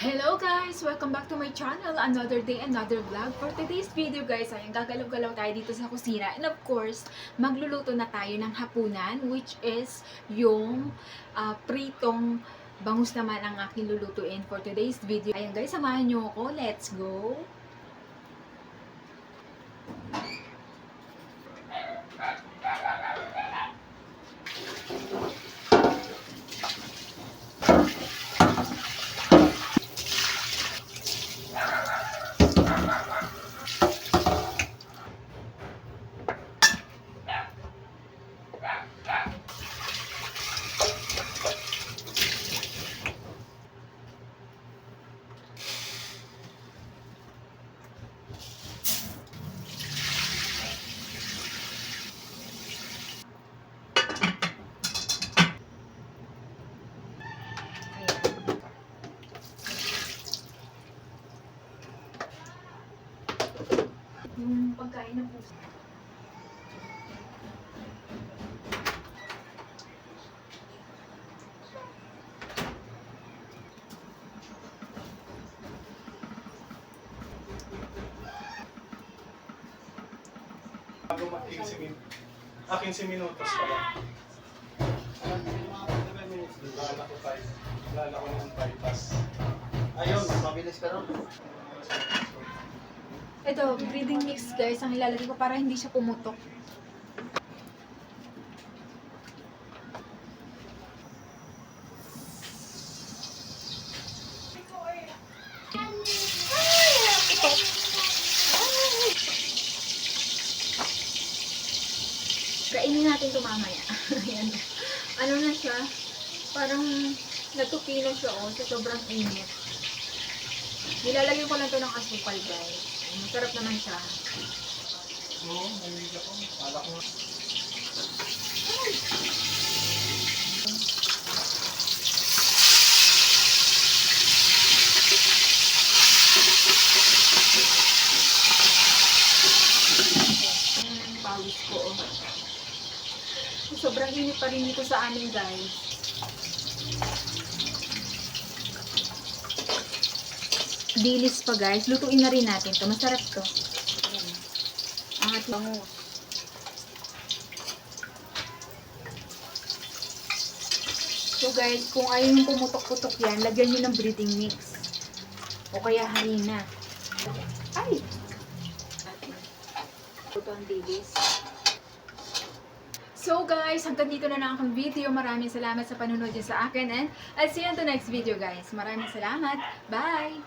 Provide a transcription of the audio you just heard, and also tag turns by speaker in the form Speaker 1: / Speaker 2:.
Speaker 1: Hello guys! Welcome back to my channel. Another day, another vlog. For today's video guys, ayun, gagalaw-galaw tayo dito sa kusina. And of course, magluluto na tayo ng hapunan, which is yung pritong bangus naman ang aking lulutuin for today's video. Ayun guys, samahan nyo ako. Let's go! Yung pagkain ng puso.
Speaker 2: Bago mag 15 minutos pa lang. Lala ko ng bypass.
Speaker 3: Ayun, mabilis ka ron.
Speaker 1: Ito, breeding mix guys, ang ilalagay ko para hindi siya pumutok. Kainin natin ito mamaya. Ayan. Ano na siya? Parang natupi na siya sa sobrang init. Nilalagay ko lang ito ng asukal guys. Masarap naman siya.
Speaker 2: Oo, nalilig ako. Kala ko.
Speaker 1: Ayan ang pawis ko. Sobrang init pa rin dito sa amin guys. Dilis pa guys. Lutuin na rin natin to. Masarap to. Ayan. Angat bangus. So guys, kung ayaw yung pumutok-putok yan, lagyan nyo ng breeding mix. O kaya harina. Ay! Ito ang dilis. So guys, hanggang dito na lang ang video. Maraming salamat sa panunod dyan sa akin. And I'll see you on the next video guys. Maraming salamat. Bye!